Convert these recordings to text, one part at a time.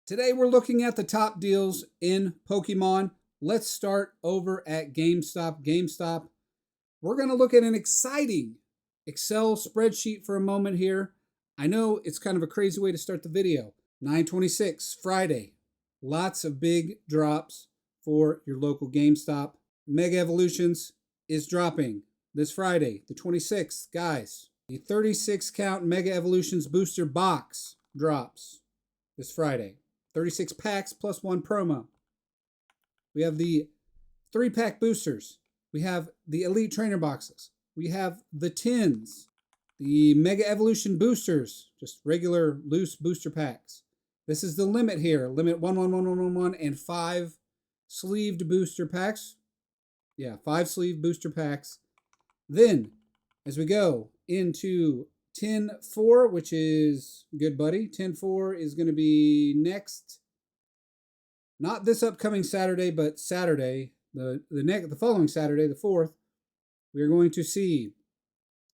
Today we're looking at the top deals in Pokemon. Let's start over at GameStop. GameStop, we're going to look at an exciting Excel spreadsheet for a moment here. I know it's kind of a crazy way to start the video. 9/26, Friday. Lots of big drops for your local GameStop. Mega Evolutions is dropping this Friday, the 26th. Guys, the 36 count Mega Evolutions booster box drops this Friday. 36 packs plus one promo. We have the 3-pack boosters. We have the Elite Trainer boxes. We have the tins. The Mega Evolution boosters. Just regular loose booster packs. This is the limit here. Limit 11111 and 5 sleeved booster packs. Yeah, 5 sleeved booster packs. Then, as we go into Tin 4, which is good buddy. Tin 4 is going to be next. Not this upcoming Saturday, but Saturday, the following Saturday, the 4th, we are going to see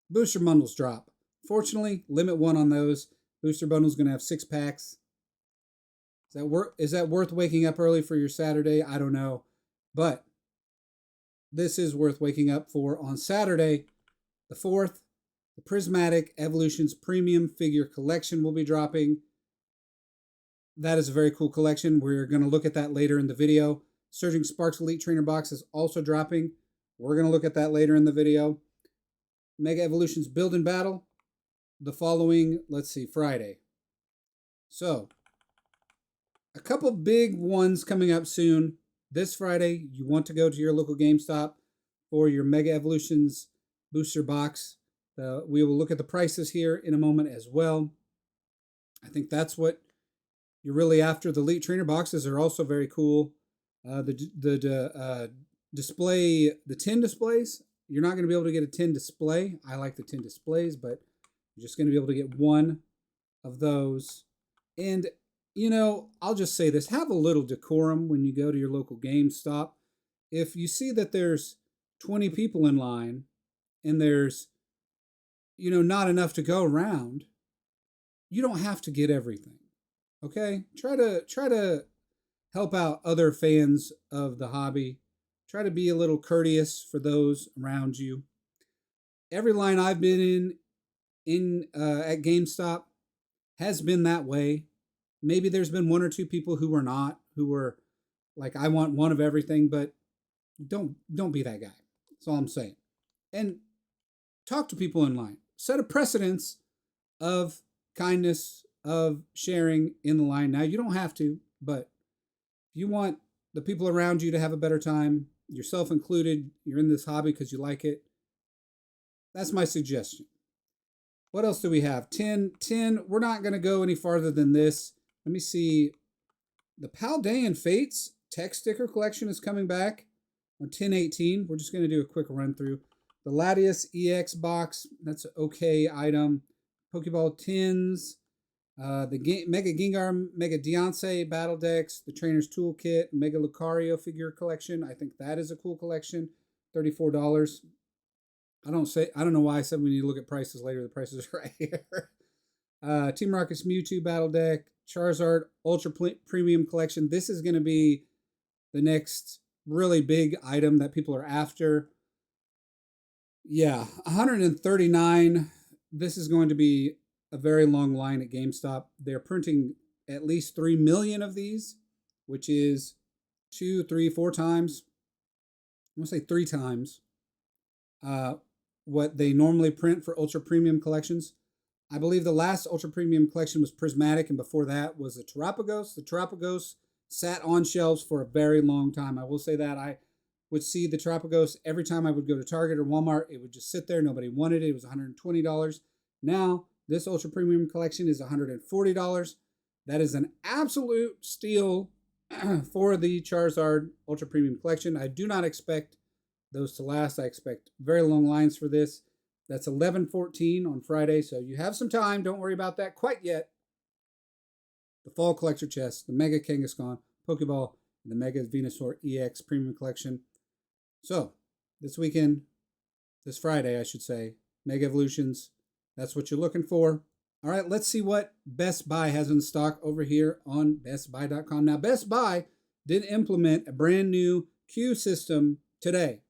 booster bundles drop. Fortunately, limit 1 on those. Booster bundles going to have 6 packs. Is that worth waking up early for your Saturday? I don't know. But this is worth waking up for on Saturday, the 4th. The Prismatic Evolutions Premium Figure Collection will be dropping. That is a very cool collection. We're going to look at that later in the video. Surging Sparks Elite Trainer Box is also dropping. We're going to look at that later in the video. Mega Evolutions Build and Battle the following, Friday. So, a couple big ones coming up soon. This Friday, you want to go to your local GameStop for your Mega Evolutions booster box. We will look at the prices here in a moment as well. I think that's what you're really after. The Elite Trainer boxes are also very cool. The display, the tin displays, you're not going to be able to get a tin display. I like the tin displays, but you're just going to be able to get one of those. And, I'll just say this. Have a little decorum when you go to your local GameStop. If you see that there's 20 people in line and there's not enough to go around, you don't have to get everything. Okay? Try to help out other fans of the hobby. Try to be a little courteous for those around you. Every line I've been in at GameStop has been that way. Maybe there's been one or two people who were like, I want one of everything, but don't be that guy. That's all I'm saying. And talk to people in line. Set a precedence of kindness, of sharing in the line. Now, you don't have to, but if you want the people around you to have a better time, yourself included, you're in this hobby because you like it, that's my suggestion. What else do we have? 10. We're not going to go any farther than this. Let me see. The Paldea Fates tech sticker collection is coming back on 10/18. We're just going to do a quick run through. The Latias EX box, that's an okay item. Pokeball tins, the Mega Gengar, Mega Deontay battle decks, the Trainer's Toolkit, Mega Lucario figure collection. I think that is a cool collection. $34. I don't know why I said we need to look at prices later. The prices are right here. Team Rocket's Mewtwo battle deck, Charizard Ultra Premium collection. This is going to be the next really big item that people are after. Yeah, $139. This is going to be a very long line at GameStop. They're printing at least 3 million of these, which is 2, 3, 4 times. I'm going to say 3 times what they normally print for Ultra Premium collections. I believe the last Ultra Premium collection was Prismatic, and before that was the Terapagos. The Terapagos sat on shelves for a very long time. I will say that. I would see the Terapagos every time I would go to Target or Walmart. It would just sit there. Nobody wanted it. It was $120. Now, this Ultra Premium collection is $140. That is an absolute steal for the Charizard Ultra Premium collection. I do not expect those to last. I expect very long lines for this. That's 11/14 on Friday, so you have some time. Don't worry about that quite yet. The Fall Collector Chest, the Mega Kangaskhan, Pokeball, and the Mega Venusaur EX Premium Collection. So, this weekend, this Friday, I should say, Mega Evolutions, that's what you're looking for. All right, let's see what Best Buy has in stock over here on bestbuy.com. Now, Best Buy did implement a brand new queue system today.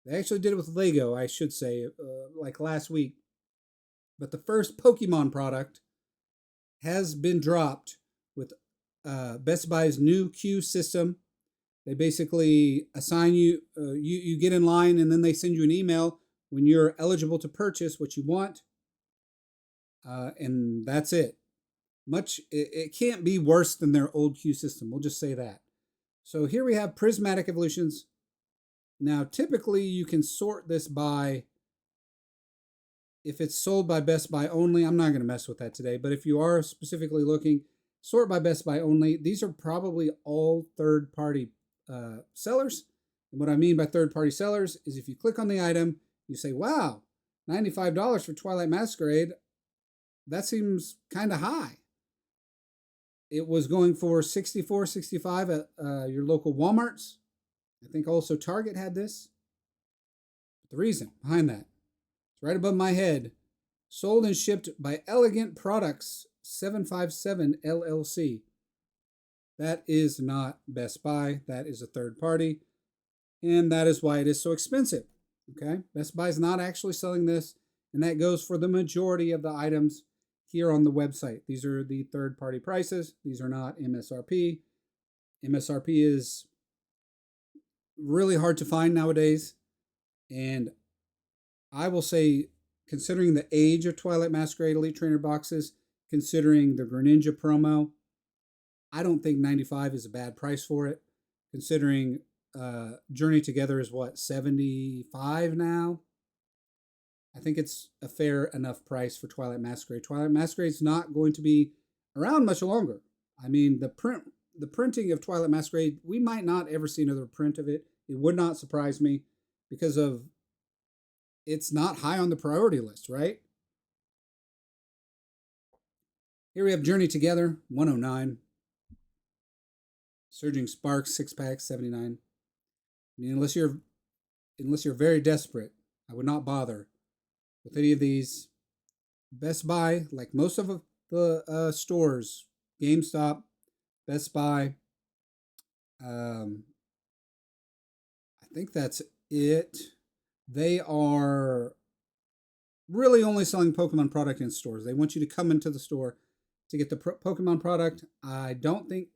They actually did it with Lego, I should say, like last week. But the first Pokemon product has been dropped with Best Buy's new queue system. They basically assign you, you get in line, and then they send you an email when you're eligible to purchase what you want. And that's it. It can't be worse than their old queue system. We'll just say that. So here we have Prismatic Evolutions. Now, typically you can sort this by, if it's sold by Best Buy only, I'm not going to mess with that today, but if you are specifically looking, sort by Best Buy only. These are probably all third-party sellers. And what I mean by third-party sellers is if you click on the item, you say, wow, $95 for Twilight Masquerade, that seems kind of high. It was going for $64, $65 at your local Walmarts. I think also Target had this. The reason behind that, it's right above my head. Sold and shipped by Elegant Products 757 LLC. That is not Best Buy. That is a third party. And that is why it is so expensive. Okay? Best Buy is not actually selling this. And that goes for the majority of the items here on the website. These are the third party prices. These are not MSRP. MSRP is really hard to find nowadays. And I will say, considering the age of Twilight Masquerade Elite Trainer boxes, considering the Greninja promo, I don't think 95 is a bad price for it. Considering Journey Together is what, 75 now? I think it's a fair enough price for Twilight Masquerade. Twilight Masquerade is not going to be around much longer. I mean, the printing of Twilight Masquerade, we might not ever see another print of it. It would not surprise me because of it's not high on the priority list, right? Here we have Journey Together, 109. Surging Sparks, 6-pack, 79. I mean, unless you're very desperate, I would not bother with any of these. Best Buy, like most of the stores, GameStop, Best Buy, I think that's it. They are really only selling Pokemon product in stores. They want you to come into the store to get the Pokemon product. I don't think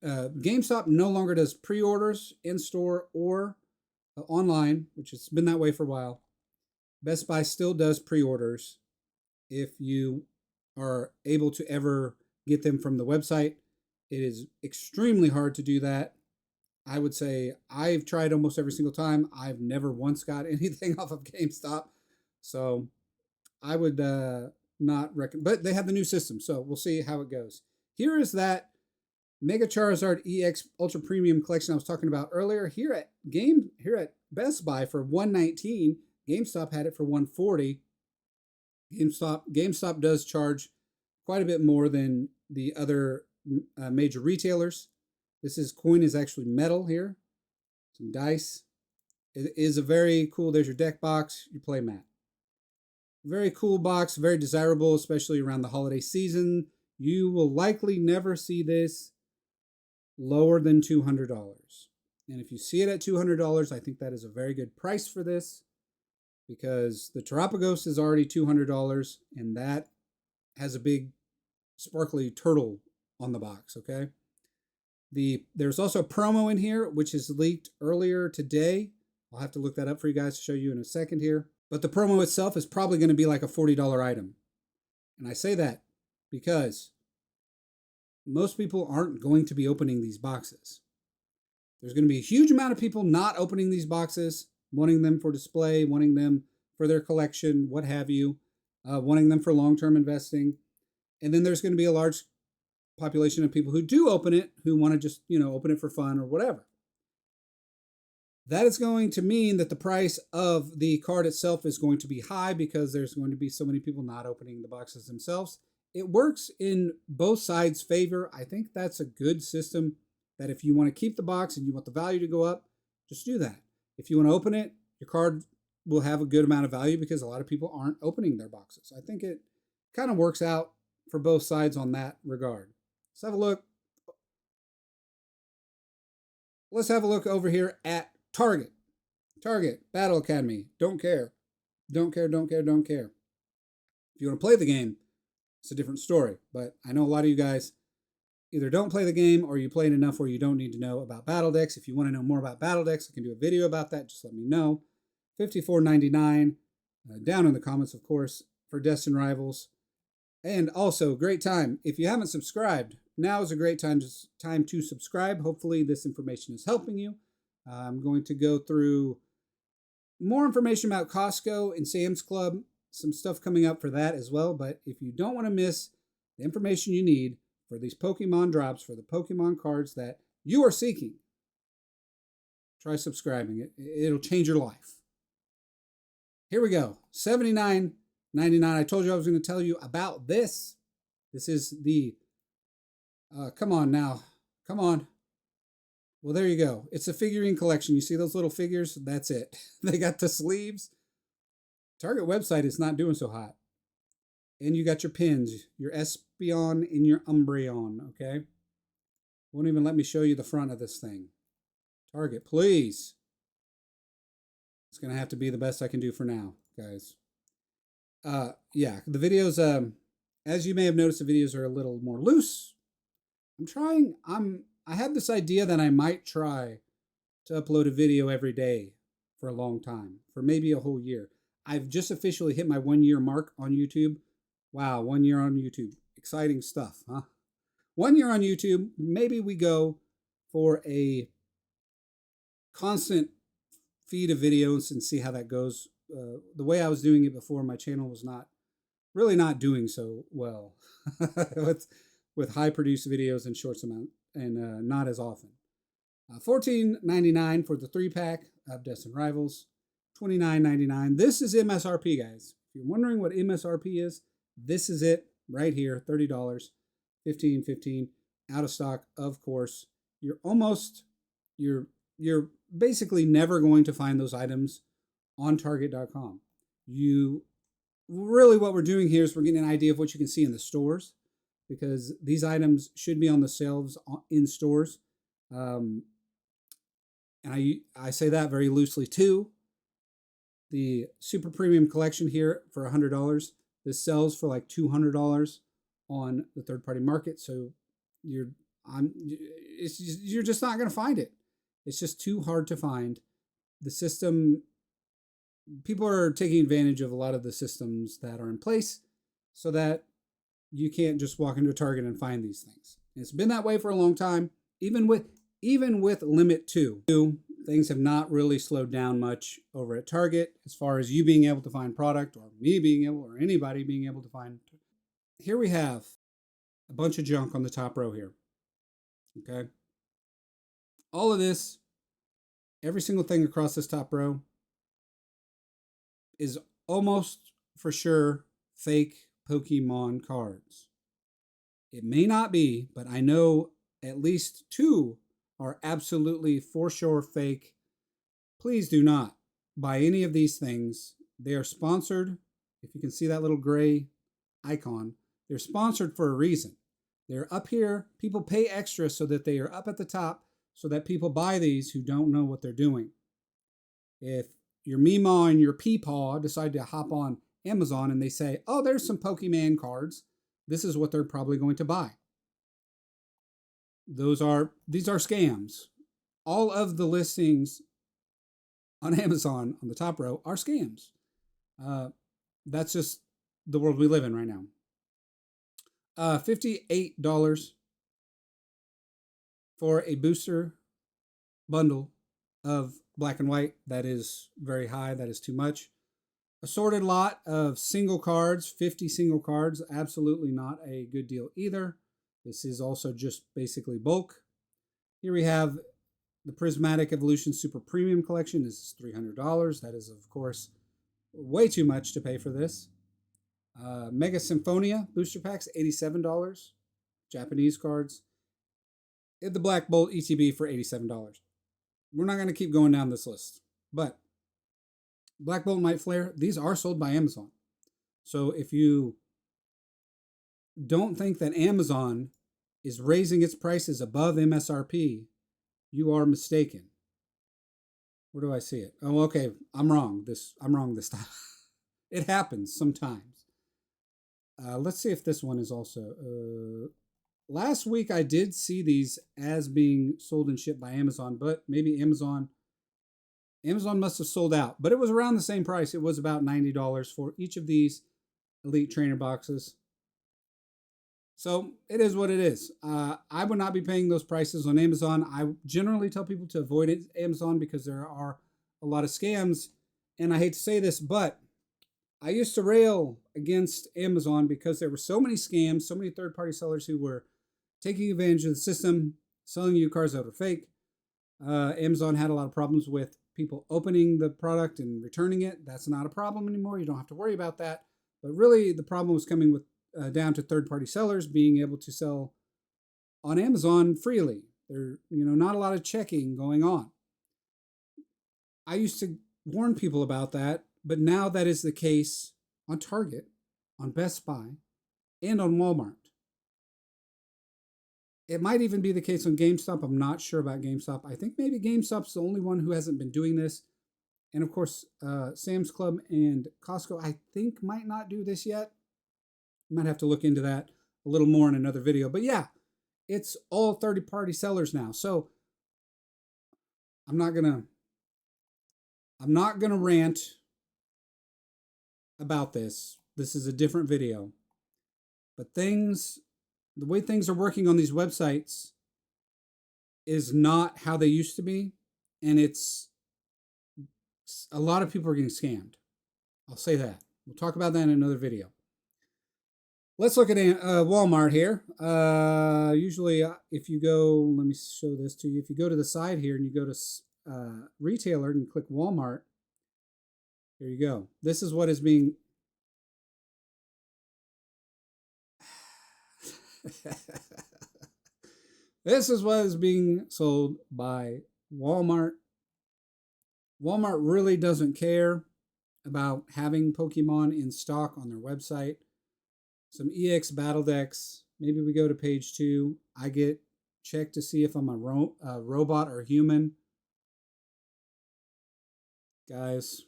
GameStop no longer does pre-orders in store or online, which has been that way for a while. Best Buy still does pre-orders if you are able to ever get them from the website. It is extremely hard to do that. I would say I've tried almost every single time. I've never once got anything off of GameStop. So I would not recommend, but they have the new system. So we'll see how it goes. Here is that Mega Charizard EX Ultra Premium collection I was talking about earlier. Here at Best Buy for $119. GameStop had it for $140. GameStop does charge quite a bit more than the other major retailers. This coin is actually metal here. Some dice. It is a very cool, there's your deck box, your play mat. Very cool box, very desirable, especially around the holiday season. You will likely never see this lower than $200. And if you see it at $200, I think that is a very good price for this because the Terapagos is already $200 and that has a big sparkly turtle on the box, okay? There's also a promo in here, which is leaked earlier today. I'll have to look that up for you guys to show you in a second here. But the promo itself is probably going to be like a $40 item. And I say that because most people aren't going to be opening these boxes. There's going to be a huge amount of people not opening these boxes, wanting them for display, wanting them for their collection, what have you, wanting them for long-term investing. And then there's going to be a large population of people who do open it, who want to just, open it for fun or whatever. That is going to mean that the price of the card itself is going to be high because there's going to be so many people not opening the boxes themselves. It works in both sides' favor. I think that's a good system that if you want to keep the box and you want the value to go up, just do that. If you want to open it, your card will have a good amount of value because a lot of people aren't opening their boxes. I think it kind of works out for both sides on that regard. Let's have a look. Let's have a look over here at Target. Target, Battle Academy. Don't care. Don't care, don't care, don't care. If you want to play the game, it's a different story. But I know a lot of you guys either don't play the game or you play it enough where you don't need to know about battle decks. If you want to know more about battle decks, I can do a video about that. Just let me know. $54.99. Down in the comments, of course, for Destined Rivals. And also, great time. If you haven't subscribed, now is a great time to subscribe. Hopefully this information is helping you. I'm going to go through more information about Costco and Sam's Club. Some stuff coming up for that as well. But if you don't want to miss the information you need for these Pokemon drops, for the Pokemon cards that you are seeking, try subscribing. It'll change your life. Here we go. $79.99. I told you I was going to tell you about this. This is the... come on now. Come on. Well, there you go. It's a figurine collection. You see those little figures? That's it. They got the sleeves. Target website is not doing so hot. And you got your pins, your Espeon and your Umbreon, okay? Won't even let me show you the front of this thing. Target, please. It's going to have to be the best I can do for now, guys. Yeah, the videos, as you may have noticed, the videos are a little more loose. I had this idea that I might try to upload a video every day for a long time, for maybe a whole year. I've just officially hit my 1 year mark on YouTube. Wow, 1 year on YouTube. Exciting stuff, huh? 1 year on YouTube. Maybe we go for a constant feed of videos and see how that goes. The way I was doing it before, my channel was really not doing so well with high produced videos and shorts amount and not as often. $14.99 for the 3-pack of Destined Rivals. $29.99. This is MSRP, guys. If you're wondering what MSRP is, this is it right here. $30. $15.15. Out of stock, of course. You're basically never going to find those items on Target.com. What we're doing here is we're getting an idea of what you can see in the stores, because these items should be on the shelves in stores. And I say that very loosely too. The super premium collection here for $100. This sells for like $200 on the third-party market. So you're just not going to find it. It's just too hard to find. The system, people are taking advantage of a lot of the systems that are in place so that you can't just walk into Target and find these things. And it's been that way for a long time. Even with Limit 2, things have not really slowed down much over at Target as far as you being able to find product, or me being able, or anybody being able to find. Here we have a bunch of junk on the top row here. Okay. All of this, every single thing across this top row is almost for sure fake Pokemon cards. It may not be, but I know at least 2 are absolutely for sure fake. Please do not buy any of these things. They are sponsored. If you can see that little gray icon, they're sponsored for a reason. They're up here. People pay extra so that they are up at the top so that people buy these who don't know what they're doing. If your Meemaw and your Peepaw decide to hop on Amazon and they say, oh, there's some Pokemon cards, this is what they're probably going to buy. These are scams. All of the listings on Amazon on the top row are scams. That's just the world we live in right now. $58 for a booster bundle of black and white. That is very high. That is too much. Assorted lot of single cards, 50 single cards. Absolutely not a good deal either. This is also just basically bulk. Here we have the Prismatic Evolution Super Premium Collection. This is $300. That is, of course, way too much to pay for this. Mega Symphonia Booster Packs, $87. Japanese cards. The Black Bolt ETB for $87. We're not going to keep going down this list. But Black Bolt and White Flare, these are sold by Amazon. So if you don't think that Amazon is raising its prices above MSRP, you are mistaken. Where do I see it? Oh, okay. I'm wrong. I'm wrong this time. It happens sometimes. Let's see if this one is also. Last week I did see these as being sold and shipped by Amazon, but maybe Amazon must have sold out. But it was around the same price. It was about $90 for each of these Elite Trainer boxes. So it is what it is. I would not be paying those prices on Amazon. I generally tell people to avoid Amazon because there are a lot of scams. And I hate to say this, but I used to rail against Amazon because there were so many scams, so many third-party sellers who were taking advantage of the system, selling you cars that were fake. Amazon had a lot of problems with people opening the product and returning it. That's not a problem anymore. You don't have to worry about that. But really, the problem was coming with down to third-party sellers being able to sell on Amazon freely. There, not a lot of checking going on. I used to warn people about that, but now that is the case on Target, on Best Buy, and on Walmart. It might even be the case on GameStop. I'm not sure about GameStop. I think maybe GameStop's the only one who hasn't been doing this. And of course, Sam's Club and Costco, I think, might not do this yet. You might have to look into that a little more in another video. But yeah, it's all third-party sellers now. So I'm not gonna rant about this. This is a different video. But the way things are working on these websites is not how they used to be. And it's a lot of people are getting scammed. I'll say that. We'll talk about that in another video. Let's look at Walmart here. Usually, if you go, let me show this to you. If you go to the side here and you go to retailer and you click Walmart, here you go. This is what is being. This is what is being sold by Walmart. Walmart really doesn't care about having Pokemon in stock on their website. Some EX battle decks. Maybe we go to page 2. I get checked to see if I'm a robot or human. Guys,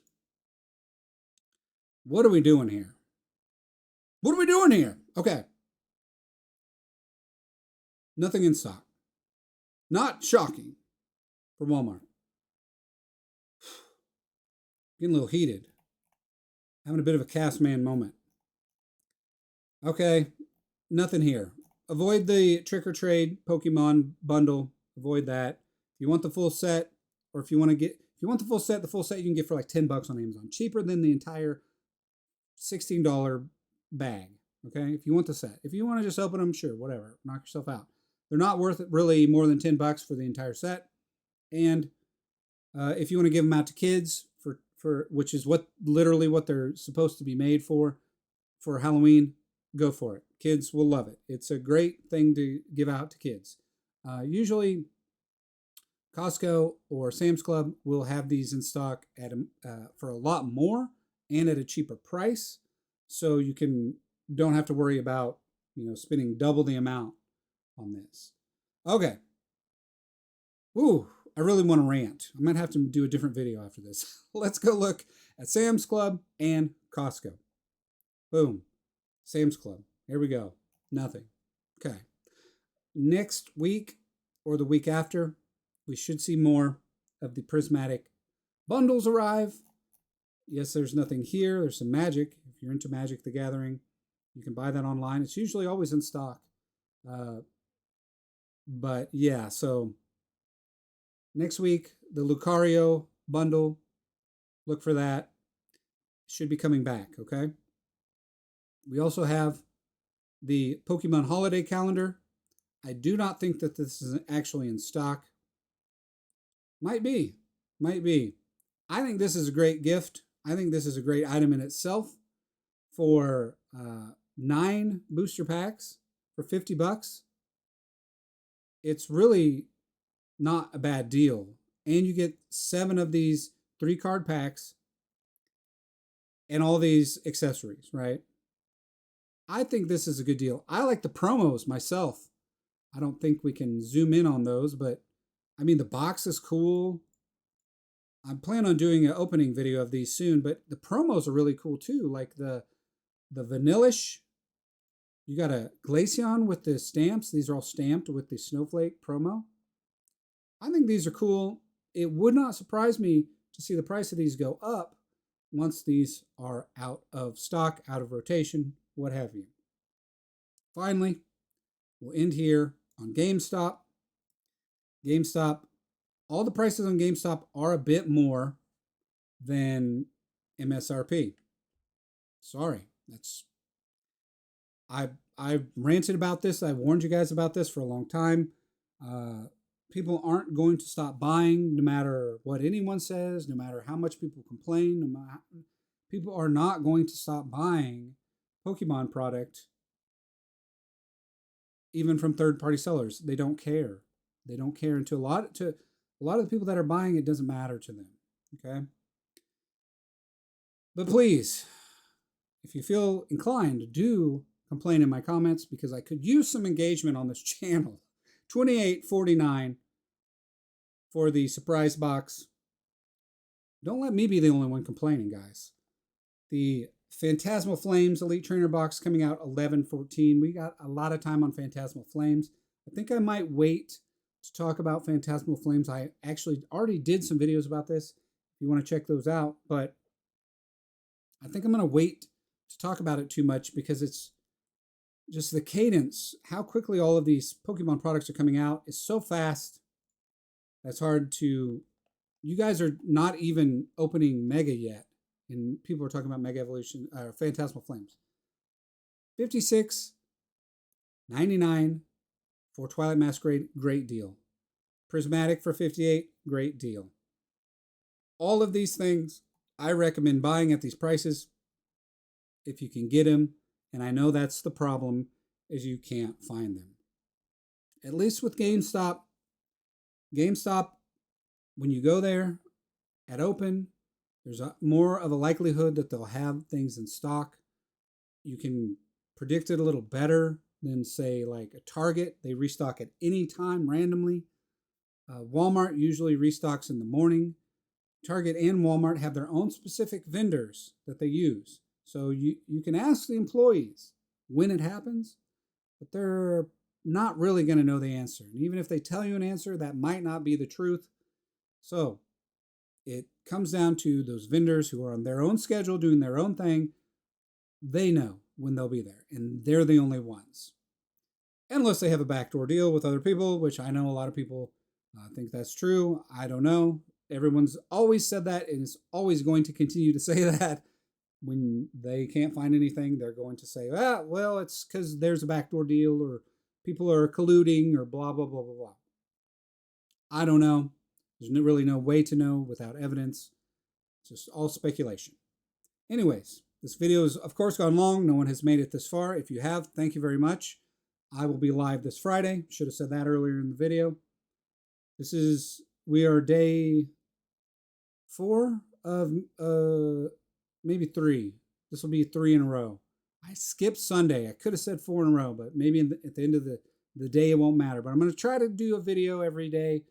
what are we doing here? What are we doing here? Okay. Nothing in stock. Not shocking for Walmart. Getting a little heated. Having a bit of a cast man moment. Okay, nothing here. Avoid the trick or trade Pokemon bundle. Avoid that. If you want the full set, or if you want the full set you can get for like $10 on Amazon. Cheaper than the entire $16 bag. Okay, if you want the set. If you want to just open them, sure, whatever. Knock yourself out. They're not worth it really more than $10 for the entire set. And if you want to give them out to kids for which is literally what they're supposed to be made for Halloween, go for it. Kids will love it. It's a great thing to give out to kids. Usually, Costco or Sam's Club will have these in stock for a lot more and at a cheaper price, so you don't have to worry about spending double the amount on this. Okay. Ooh, I really want to rant. I might have to do a different video after this. Let's go look at Sam's Club and Costco. Boom. Sam's Club. Here we go. Nothing. Okay. Next week or the week after, we should see more of the Prismatic bundles arrive. Yes, there's nothing here. There's some Magic. If you're into Magic the Gathering, you can buy that online. It's usually always in stock. But yeah, so next week, the Lucario bundle, look for that. Should be coming back, okay? We also have the Pokemon Holiday Calendar. I do not think that this is actually in stock. Might be. I think this is a great gift. I think this is a great item in itself for 9 booster packs for $50. It's really not a bad deal. And you get 7 of these 3-card packs and all these accessories, right? I think this is a good deal. I like the promos myself. I don't think we can zoom in on those, but I mean, the box is cool. I'm planning on doing an opening video of these soon, but the promos are really cool too. Like the Vanillish. You got a Glaceon with the stamps. These are all stamped with the Snowflake promo. I think these are cool. It would not surprise me to see the price of these go up once these are out of stock, out of rotation, what have you. Finally, we'll end here on GameStop. GameStop, all the prices on GameStop are a bit more than MSRP. Sorry, I've ranted about this. I've warned you guys about this for a long time. People aren't going to stop buying no matter what anyone says, no matter how much people complain. People are not going to stop buying Pokemon product, even from third-party sellers. They don't care. They don't care. And to a lot of the people that are buying, it doesn't matter to them. Okay. But please, if you feel inclined, do complain in my comments because I could use some engagement on this channel. $28.49 for the surprise box. Don't let me be the only one complaining, guys. The Phantasmal Flames Elite Trainer box coming out $11.14. We got a lot of time on Phantasmal Flames. I think I might wait to talk about Phantasmal Flames. I actually already did some videos about this if you want to check those out, but I think I'm going to wait to talk about it too much because it's just the cadence, how quickly all of these Pokemon products are coming out is so fast. That's hard to, you guys are not even opening Mega yet. And people are talking about Mega Evolution, or Phantasmal Flames. $56.99 for Twilight Masquerade, great deal. Prismatic for $58, great deal. All of these things, I recommend buying at these prices if you can get them. And I know that's the problem, is you can't find them. At least with GameStop, when you go there at open, there's more of a likelihood that they'll have things in stock. You can predict it a little better than, say, like a Target. They restock at any time randomly. Walmart usually restocks in the morning. Target and Walmart have their own specific vendors that they use. So you can ask the employees when it happens, but they're not really going to know the answer. And even if they tell you an answer, that might not be the truth. So it comes down to those vendors who are on their own schedule, doing their own thing. They know when they'll be there, and they're the only ones. Unless they have a backdoor deal with other people, which I know a lot of people think that's true. I don't know. Everyone's always said that and is always going to continue to say that. When they can't find anything, they're going to say, well, it's because there's a backdoor deal or people are colluding or blah, blah, blah, blah, blah. I don't know. There's really no way to know without evidence. It's just all speculation. Anyways, this video has, of course, gone long. No one has made it this far. If you have, thank you very much. I will be live this Friday. Should have said that earlier in the video. We are day 4 of maybe 3. This will be 3 in a row. I skipped Sunday. I could have said 4 in a row, but maybe at the end of the day it won't matter. But I'm going to try to do a video every day.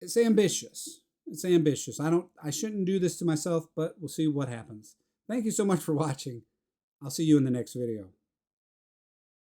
It's ambitious. I shouldn't do this to myself, but we'll see what happens. Thank you so much for watching. I'll see you in the next video.